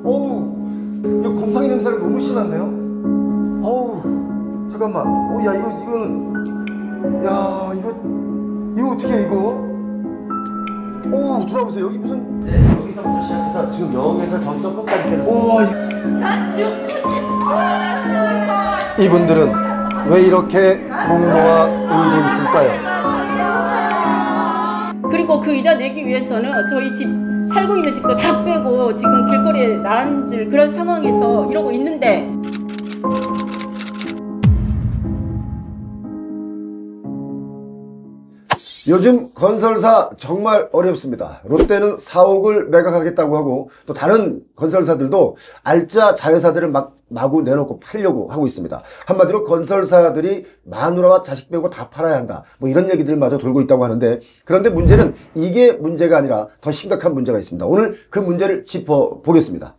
어우, 이거 곰팡이 냄새가 너무 심한데요? 어우, 잠깐만. 야, 이거 어떻게 이거? 어우, 돌아보세요. 여기 무슨. 네, 여기서부터 시작해서 지금 0에서 점점 끝까지 계속. 나 죽고 싶어. 나 죽어. 이분들은 왜 이렇게 묵노와 울고 있을까요? 그리고 그 이자 내기 위해서는 저희 집 살고 있는 집도 다 빼고 지금 길거리에 나앉을 그런 상황에서 이러고 있는데. 요즘 건설사 정말 어렵습니다. 롯데는 4억을 매각하겠다고 하고 또 다른 건설사들도 알짜 자회사들을 마구 내놓고 팔려고 하고 있습니다. 한마디로 건설사들이 마누라와 자식 빼고 다 팔아야 한다. 뭐 이런 얘기들마저 돌고 있다고 하는데, 그런데 문제는 이게 문제가 아니라 더 심각한 문제가 있습니다. 오늘 그 문제를 짚어보겠습니다.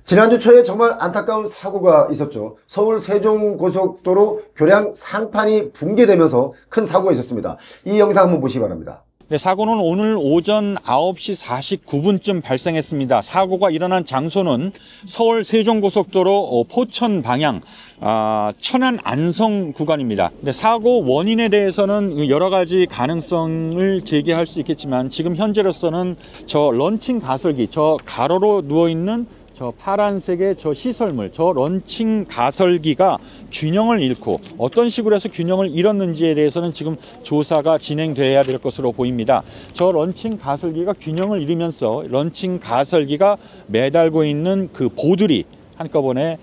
지난주 초에 정말 안타까운 사고가 있었죠. 서울 세종고속도로 교량 상판이 붕괴되면서 큰 사고가 있었습니다. 이 영상 한번 보시기 바랍니다. 네, 사고는 오늘 오전 9시 49분쯤 발생했습니다. 사고가 일어난 장소는 서울 세종고속도로 포천 방향 천안 안성 구간입니다. 근데 사고 원인에 대해서는 여러 가지 가능성을 제기할 수 있겠지만 지금 현재로서는 저 런칭 가설기, 저 가로로 누워있는 저 파란색의 저 시설물, 저 런칭 가설기가 균형을 잃고 어떤 식으로 해서 균형을 잃었는지에 대해서는 지금 조사가 진행돼야 될 것으로 보입니다. 저 런칭 가설기가 균형을 잃으면서 런칭 가설기가 매달고 있는 그 보들이 한꺼번에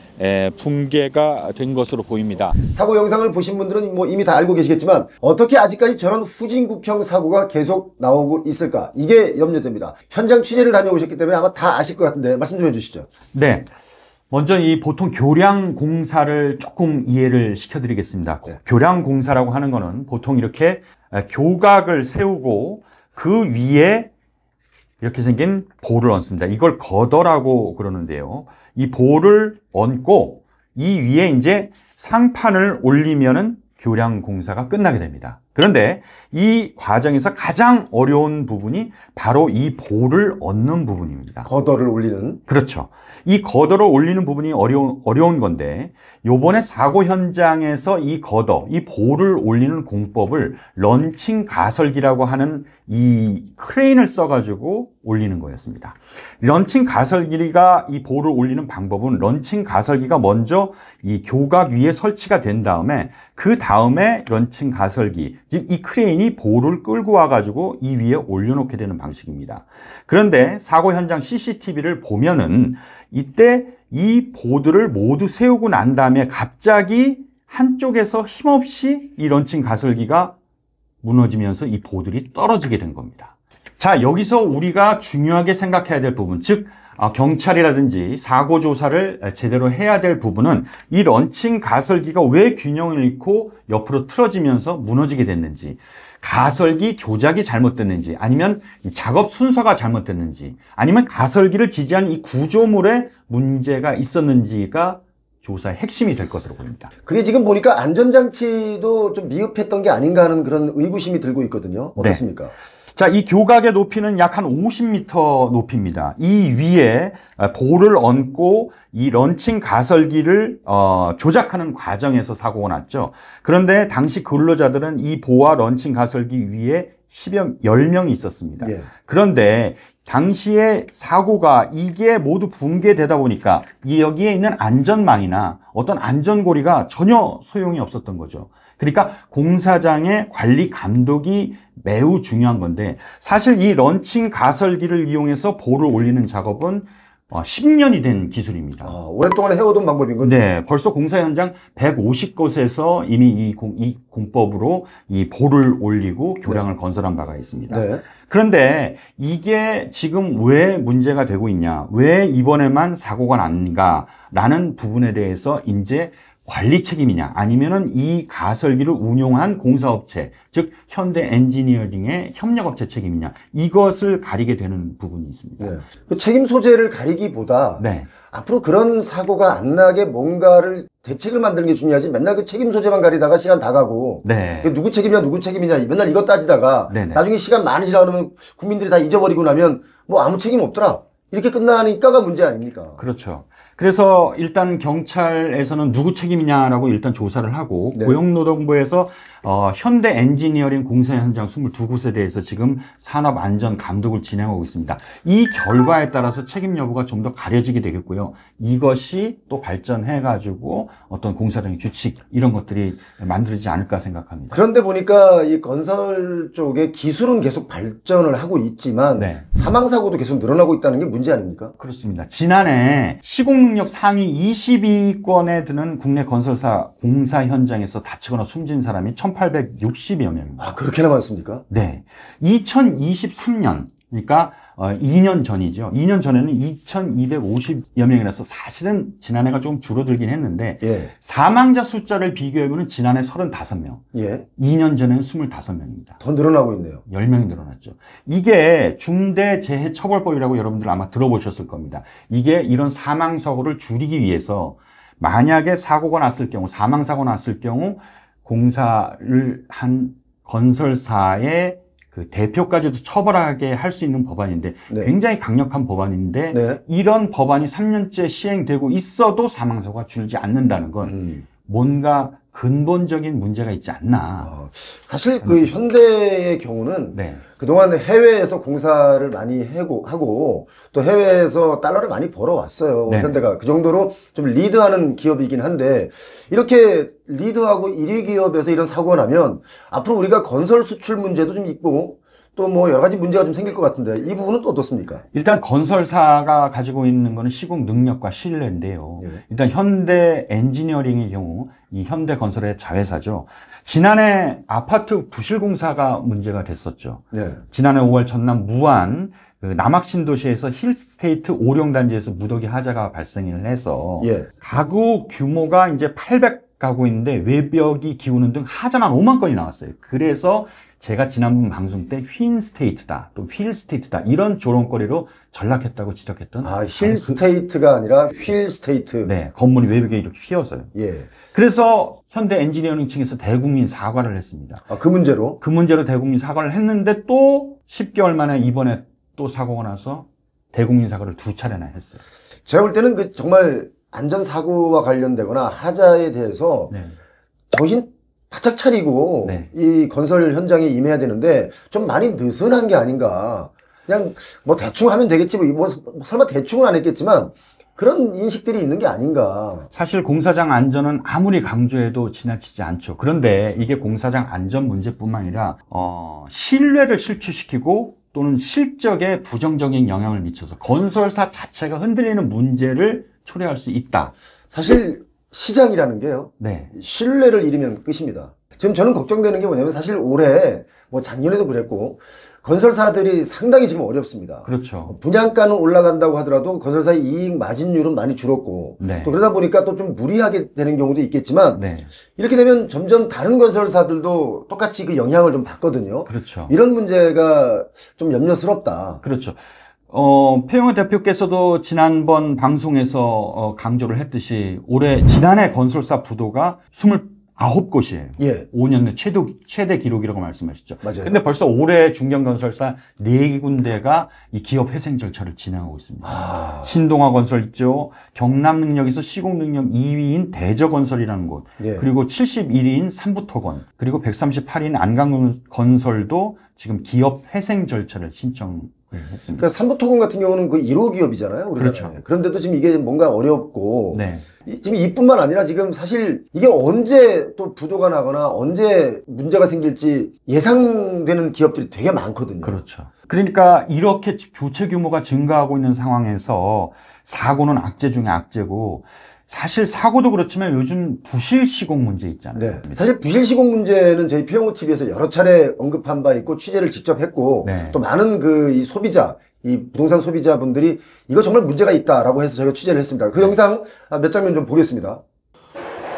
붕괴가 된 것으로 보입니다. 사고 영상을 보신 분들은 뭐 이미 다 알고 계시겠지만 어떻게 아직까지 저런 후진국형 사고가 계속 나오고 있을까? 이게 염려됩니다. 현장 취재를 다녀오셨기 때문에 아마 다 아실 것 같은데 말씀 좀 해주시죠. 네. 먼저 이 보통 교량 공사를 조금 이해를 시켜드리겠습니다. 네. 교량 공사라고 하는 거는 보통 이렇게 교각을 세우고 그 위에 이렇게 생긴 볼을 얹습니다. 이걸 거더라고 그러는데요. 이 볼을 얹고 이 위에 이제 상판을 올리면은 교량 공사가 끝나게 됩니다. 그런데 이 과정에서 가장 어려운 부분이 바로 이 볼을 얹는 부분입니다. 거더를 올리는. 그렇죠. 이 거더를 올리는 부분이 어려운 건데, 요번에 사고 현장에서 이 거더, 이 볼을 올리는 공법을 런칭 가설기라고 하는 이 크레인을 써가지고 올리는 거였습니다. 런칭 가설기가 이 볼을 올리는 방법은 런칭 가설기가 먼저 이 교각 위에 설치가 된 다음에 그 다음에 런칭 가설기, 즉 이 크레인이 볼을 끌고 와가지고 이 위에 올려놓게 되는 방식입니다. 그런데 사고 현장 CCTV를 보면은 이때 이 보드를 모두 세우고 난 다음에 갑자기 한쪽에서 힘없이 이 런칭 가설기가 무너지면서 이 보들이 떨어지게 된 겁니다. 자, 여기서 우리가 중요하게 생각해야 될 부분, 즉 경찰이라든지 사고 조사를 제대로 해야 될 부분은 이 런칭 가설기가 왜 균형을 잃고 옆으로 틀어지면서 무너지게 됐는지, 가설기 조작이 잘못됐는지, 아니면 작업 순서가 잘못됐는지, 아니면 가설기를 지지한 이 구조물에 문제가 있었는지가 조사의 핵심이 될 것으로 보입니다. 그게 지금 보니까 안전장치도 좀 미흡했던 게 아닌가 하는 그런 의구심이 들고 있거든요. 어떻습니까? 네. 자, 이 교각의 높이는 약 한 50m 높이입니다. 이 위에 볼을 얹고 이 런칭 가설기를 조작하는 과정에서 사고가 났죠. 그런데 당시 근로자들은 이 보와 런칭 가설기 위에 10명이 있었습니다. 예. 그런데 당시에 사고가 이게 모두 붕괴되다 보니까 여기에 있는 안전망이나 어떤 안전고리가 전혀 소용이 없었던 거죠. 그러니까 공사장의 관리 감독이 매우 중요한 건데, 사실 이 런칭 가설기를 이용해서 볼을 올리는 작업은 10년이 된 기술입니다. 오랫동안 해오던 방법인 건데. 네, 벌써 공사 현장 150곳에서 이미 이 공법으로 이 볼을 올리고 교량을 건설한 바가 있습니다. 네. 그런데 이게 지금 왜 문제가 되고 있냐, 왜 이번에만 사고가 났는가라는 부분에 대해서 이제 관리 책임이냐 아니면은 이 가설기를 운용한 공사업체 즉 현대 엔지니어링의 협력업체 책임이냐 이것을 가리게 되는 부분이 있습니다. 네. 그 책임 소재를 가리기보다 네. 앞으로 그런 사고가 안 나게 뭔가를 대책을 만드는 게 중요하지 맨날 그 책임 소재만 가리다가 시간 다 가고 네. 누구 책임이냐 맨날 이것 따지다가 네네. 나중에 시간 많이 지나고 그러면 국민들이 다 잊어버리고 나면 뭐 아무 책임 없더라 이렇게 끝나니까가 문제 아닙니까? 그렇죠. 그래서 일단 경찰에서는 누구 책임이냐라고 일단 조사를 하고 네. 고용노동부에서 현대 엔지니어링 공사 현장 22곳에 대해서 지금 산업 안전 감독을 진행하고 있습니다. 이 결과에 따라서 책임 여부가 좀 더 가려지게 되겠고요. 이것이 또 발전해 가지고 어떤 공사장의 규칙 이런 것들이 만들어지지 않을까 생각합니다. 그런데 보니까 이 건설 쪽에 기술은 계속 발전을 하고 있지만 네. 사망사고도 계속 늘어나고 있다는 게 문제 아닙니까? 그렇습니다. 지난해 시공능력 상위 20위권에 드는 국내 건설사 공사 현장에서 다치거나 숨진 사람이 1,860여 명입니다. 아, 그렇게나 많습니까? 네. 2023년, 그러니까 2년 전이죠. 2년 전에는 2,250여 명이라서 사실은 지난해가 조금 줄어들긴 했는데 예. 사망자 숫자를 비교해보면 지난해 35명, 예. 2년 전에는 25명입니다. 더 늘어나고 있네요. 10명이 늘어났죠. 이게 중대재해처벌법이라고 여러분들 아마 들어보셨을 겁니다. 이게 이런 사망사고를 줄이기 위해서 만약에 사고가 났을 경우, 사망사고 났을 경우 공사를 한 건설사의 그 대표까지도 처벌하게 할 수 있는 법안인데 네. 굉장히 강력한 법안인데 네. 이런 법안이 3년째 시행되고 있어도 사망사고가 줄지 않는다는 건 뭔가 근본적인 문제가 있지 않나. 사실 그 현대의 경우는 네. 그동안 해외에서 공사를 많이 하고 또 해외에서 달러를 많이 벌어왔어요. 네. 현대가 그 정도로 좀 리드하는 기업이긴 한데 이렇게 리드하고 1위 기업에서 이런 사고가 나면 앞으로 우리가 건설 수출 문제도 좀 있고 또 뭐 여러 가지 문제가 좀 생길 것 같은데 이 부분은 또 어떻습니까? 일단 건설사가 가지고 있는 거는 시공 능력과 신뢰인데요. 네. 일단 현대 엔지니어링의 경우 이 현대 건설의 자회사죠. 지난해 아파트 부실 공사가 문제가 됐었죠. 네. 지난해 지난해 5월 전남 무안 그 남학신도시에서 힐스테이트 오룡단지에서 무더기 화재가 발생을 해서 예. 가구 규모가 이제 800가구인데 외벽이 기우는 등 하자만 5만 건이 나왔어요. 그래서 제가 지난번 방송 때 휜스테이트다, 또 휠스테이트다 이런 조롱거리로 전락했다고 지적했던 아, 힐스테이트가 아니라 휠스테이트. 네, 건물이 외벽에 이렇게 휘어서요. 예. 그래서 현대 엔지니어링 층에서 대국민 사과를 했습니다. 아, 그 문제로? 그 문제로 대국민 사과를 했는데 또 10개월 만에 이번에 또 사고가 나서 대국민 사과를 2차례나 했어요. 제가 볼 때는 그 정말 안전사고와 관련되거나 하자에 대해서 네. 정신 바짝 차리고 네. 이 건설 현장에 임해야 되는데 좀 많이 느슨한 게 아닌가. 그냥 뭐 대충 하면 되겠지 뭐 설마 대충은 안 했겠지만 그런 인식들이 있는 게 아닌가. 사실 공사장 안전은 아무리 강조해도 지나치지 않죠. 그런데 이게 공사장 안전 문제뿐만 아니라 신뢰를 실추시키고 또는 실적에 부정적인 영향을 미쳐서 건설사 자체가 흔들리는 문제를 초래할 수 있다. 사실 시장이라는 게요. 네. 신뢰를 잃으면 끝입니다. 지금 저는 걱정되는 게 뭐냐면 사실 올해 뭐 작년에도 그랬고 건설사들이 상당히 지금 어렵습니다. 그렇죠. 분양가는 올라간다고 하더라도 건설사의 이익 마진율은 많이 줄었고 네. 또 그러다 보니까 또 좀 무리하게 되는 경우도 있겠지만 네. 이렇게 되면 점점 다른 건설사들도 똑같이 그 영향을 좀 받거든요. 그렇죠. 이런 문제가 좀 염려스럽다. 그렇죠. 표영호 대표께서도 지난번 방송에서 강조를 했듯이 지난해 건설사 부도가 29곳이에요. 예. 5년 내 최대 기록이라고 말씀하셨죠. 맞아요. 근데 벌써 올해 중견건설사 4군데가 이 기업 회생 절차를 진행하고 있습니다. 아, 신동아 건설죠. 경남능력에서 시공능력 2위인 대저건설이라는 곳. 예. 그리고 71위인 삼부토건. 그리고 138위인 안강건설도 지금 기업 회생 절차를 신청을 했습니다. 그러니까 삼부토건 같은 경우는 그 1호 기업이잖아요. 우리나라에. 그렇죠. 그런데도 지금 이게 뭔가 어렵고 네. 지금 이뿐만 아니라 지금 사실 이게 언제 또 부도가 나거나 언제 문제가 생길지 예상되는 기업들이 되게 많거든요. 그렇죠. 그러니까 이렇게 부채 규모가 증가하고 있는 상황에서 사고는 악재 중에 악재고 사실 사고도 그렇지만 요즘 부실 시공 문제 있잖아요. 네. 사실 부실 시공 문제는 저희 표영호 TV에서 여러 차례 언급한 바 있고 취재를 직접 했고 네. 또 많은 이 소비자, 이 부동산 소비자분들이 이거 정말 문제가 있다라고 해서 저희가 취재를 했습니다. 그 영상 몇 장면 좀 보겠습니다.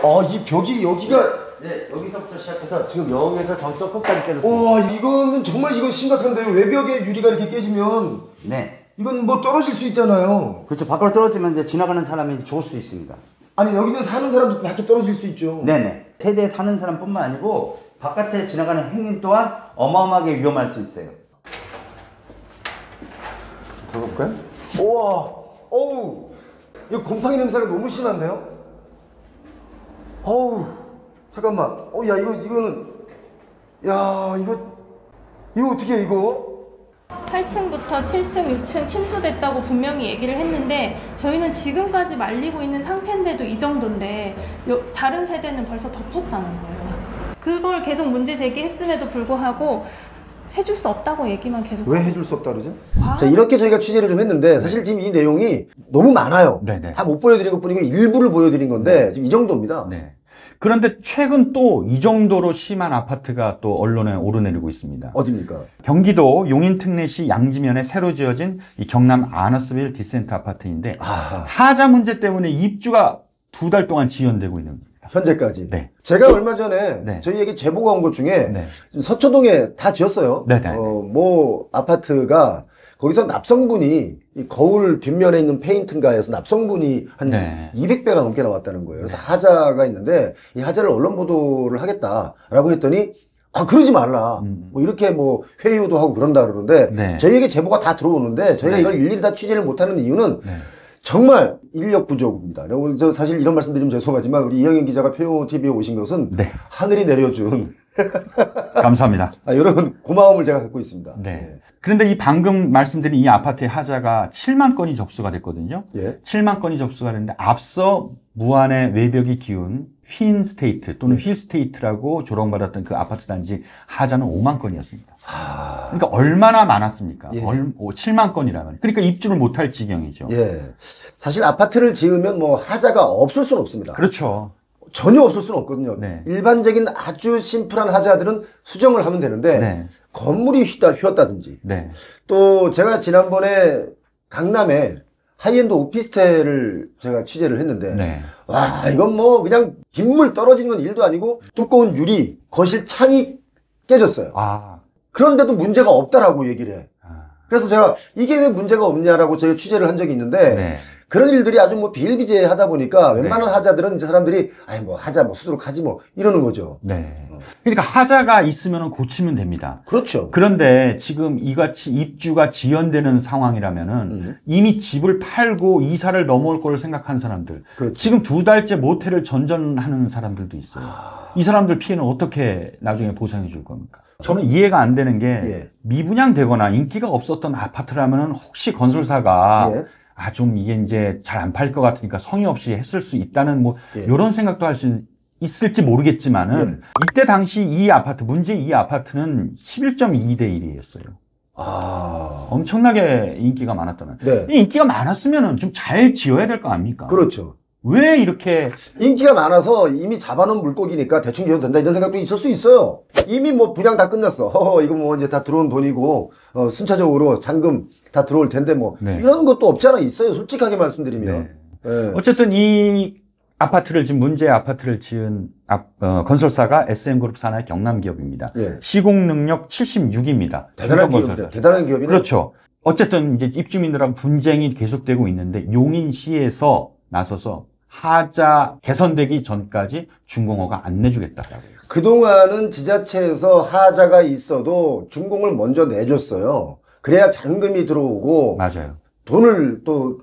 이 벽이 여기가 네, 여기서부터 시작해서 지금 영에서 정점까지 깨졌습니다. 와, 이거는 정말 이건 심각한데요. 외벽에 유리가 이렇게 깨지면 네. 이건 뭐 떨어질 수 있잖아요. 그렇죠. 밖으로 떨어지면 이제 지나가는 사람이 죽을 수 있습니다. 아니, 여기는 사는 사람도 밖에 떨어질 수 있죠. 네네. 세대에 사는 사람뿐만 아니고 바깥에 지나가는 행인 또한 어마어마하게 위험할 수 있어요. 들어볼까요? 우와, 어우, 이거 곰팡이 냄새가 너무 심한데요? 어우, 잠깐만. 야, 이거는, 야, 이거 어떻게 해, 이거? 8층부터 7층, 6층 침수됐다고 분명히 얘기를 했는데 저희는 지금까지 말리고 있는 상태인데도 이 정도인데 다른 세대는 벌써 덮었다는 거예요. 그걸 계속 문제 제기했음에도 불구하고 해줄 수 없다고 얘기만 계속 왜 해줄 수 없다 그러죠? 자, 이렇게 저희가 취재를 좀 했는데 사실 지금 이 내용이 너무 많아요. 네네. 다 못 보여드린 것 뿐이고 일부를 보여드린 건데 지금 이 정도입니다. 네. 그런데 최근 또 이 정도로 심한 아파트가 또 언론에 오르내리고 있습니다. 어디입니까? 경기도 용인특례시 양지면에 새로 지어진 이 경남 아너스빌 디센트 아파트인데 하자 문제 때문에 입주가 2달 동안 지연되고 있는 겁니다. 현재까지. 네. 제가 얼마 전에 네. 저희에게 제보가 온 것 중에 네. 서초동에 다 지었어요. 네네. 뭐 아파트가 거기서 납성분이 이 거울 뒷면에 있는 페인트인가에서 납성분이 한 네. 200배가 넘게 나왔다는 거예요. 그래서 하자가 있는데 이 하자를 언론 보도를 하겠다라고 했더니 그러지 말라. 뭐 이렇게 뭐 회유도 하고 그런다 그러는데 네. 저희에게 제보가 다 들어오는데 저희가 네. 이걸 일일이 다 취재를 못하는 이유는 네. 정말 인력 부족입니다. 오늘 저 사실 이런 말씀 드리면 죄송하지만 우리 이영현 기자가 POTV에 오신 것은 네. 하늘이 내려준 감사합니다. 이런 고마움을 제가 갖고 있습니다. 네. 그런데 이 방금 말씀드린 이 아파트의 하자가 7만 건이 접수가 됐거든요. 예. 7만 건이 접수가 됐는데 앞서 무안의 외벽이 기운 휜 스테이트 또는 휠 스테이트라고 조롱받았던 그 아파트 단지 하자는 5만 건이었습니다. 그러니까 얼마나 많았습니까? 예. 7만 건이라면. 그러니까 입주를 못할 지경이죠. 예. 사실 아파트를 지으면 뭐 하자가 없을 수는 없습니다. 그렇죠. 전혀 없을 수는 없거든요. 네. 일반적인 아주 심플한 하자들은 수정을 하면 되는데 네. 건물이 휘었다든지 네. 또 제가 지난번에 강남에 하이엔드 오피스텔을 제가 취재를 했는데 네. 와, 이건 뭐 그냥 빗물 떨어지는 건 일도 아니고 두꺼운 유리 거실 창이 깨졌어요. 그런데도 문제가 없다라고 얘기를 해. 그래서 제가 이게 왜 문제가 없냐라고 제가 취재를 한 적이 있는데 네. 그런 일들이 아주 뭐 비일비재하다 보니까 네. 웬만한 하자들은 이제 사람들이 아니 뭐 하자 뭐 수두룩 하지 뭐 이러는 거죠. 네. 그러니까 하자가 있으면 고치면 됩니다. 그렇죠. 그런데 지금 이같이 입주가 지연되는 상황이라면은 이미 집을 팔고 이사를 넘어올 걸 생각한 사람들, 그렇죠. 지금 2달째 모텔을 전전하는 사람들도 있어요. 이 사람들 피해는 어떻게 나중에 보상해 줄 겁니까? 저는 이해가 안 되는 게 예. 미분양되거나 인기가 없었던 아파트라면은 혹시 건설사가 예. 좀 이게 이제 잘 안 팔 것 같으니까 성의 없이 했을 수 있다는 뭐 예. 이런 생각도 할 수 있을지 모르겠지만은 이때 당시 이 아파트, 문제 이 아파트는 11.2대 1이었어요. 엄청나게 인기가 많았다는. 네. 이 인기가 많았으면은 좀 잘 지어야 될 거 아닙니까? 그렇죠. 왜 이렇게 인기가 많아서 이미 잡아놓은 물고기니까 대충 지어도 된다 이런 생각도 있을 수 있어요. 이미 뭐 분양 다 끝났어. 이거 뭐 이제 다 들어온 돈이고 순차적으로 잔금 다 들어올 텐데 뭐 네. 이런 것도 없지 않아 있어요. 솔직하게 말씀드리면. 예. 어쨌든 이 아파트를 지금 문제의 아파트를 지은 건설사가 SM그룹 산하의 경남 기업입니다. 예. 시공 능력 76입니다. 대단한 기업이네. 대단한 기업이네. 그렇죠. 어쨌든 이제 입주민들하고 분쟁이 계속되고 있는데 용인시에서 나서서 하자 개선되기 전까지 준공허가 안 내주겠다라고. 그동안은 지자체에서 하자가 있어도 준공을 먼저 내줬어요. 그래야 잔금이 들어오고 맞아요. 돈을 또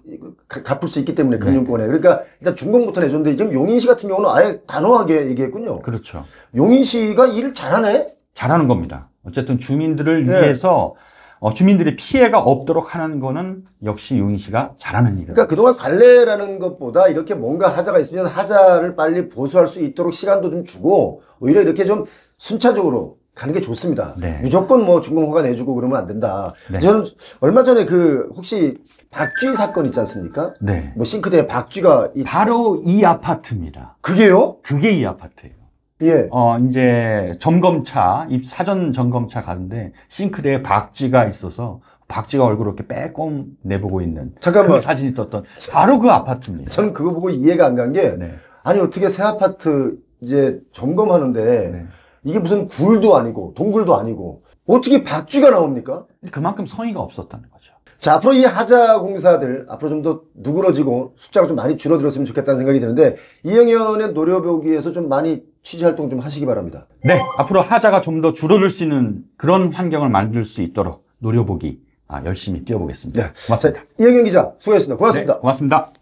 갚을 수 있기 때문에 금융권에. 그러니까 일단 준공부터 내줬는데 지금 용인시 같은 경우는 아예 단호하게 얘기했군요. 그렇죠. 용인시가 일을 잘하네? 잘하는 겁니다. 어쨌든 주민들을 네. 위해서 주민들의 피해가 없도록 하는 거는 역시 용인시가 잘하는 일이에요. 그러니까 그동안 관례라는 것보다 이렇게 뭔가 하자가 있으면 하자를 빨리 보수할 수 있도록 시간도 좀 주고 오히려 이렇게 좀 순차적으로 가는 게 좋습니다. 네. 무조건 뭐 준공허가 내주고 그러면 안 된다. 네. 저는 얼마 전에 혹시 박쥐 사건 있지 않습니까? 네. 뭐 싱크대에 박쥐가 바로 이 아파트입니다. 그게요? 그게 이 아파트예요. 예. 이제 사전 점검차 가는데 싱크대에 박쥐가 있어서 박쥐가 얼굴을 이렇게 빼꼼 내보고 있는 잠깐만. 그 사진이 떴던 바로 그 아파트입니다. 저는 그거 보고 이해가 안 간 게 네. 아니 어떻게 새 아파트 이제 점검하는데 네. 이게 무슨 굴도 아니고 동굴도 아니고 어떻게 밧줄가 나옵니까? 그만큼 성의가 없었다는 거죠. 자, 앞으로 이 하자 공사들 앞으로 좀 더 누그러지고 숫자가 좀 많이 줄어들었으면 좋겠다는 생각이 드는데 이영현의 노려보기 위해서 좀 많이 취재 활동 좀 하시기 바랍니다. 네, 앞으로 하자가 좀 더 줄어들 수 있는 그런 환경을 만들 수 있도록 노려보기 열심히 뛰어보겠습니다. 네. 고맙습니다. 자, 이영현 기자 수고했습니다. 고맙습니다. 네, 고맙습니다.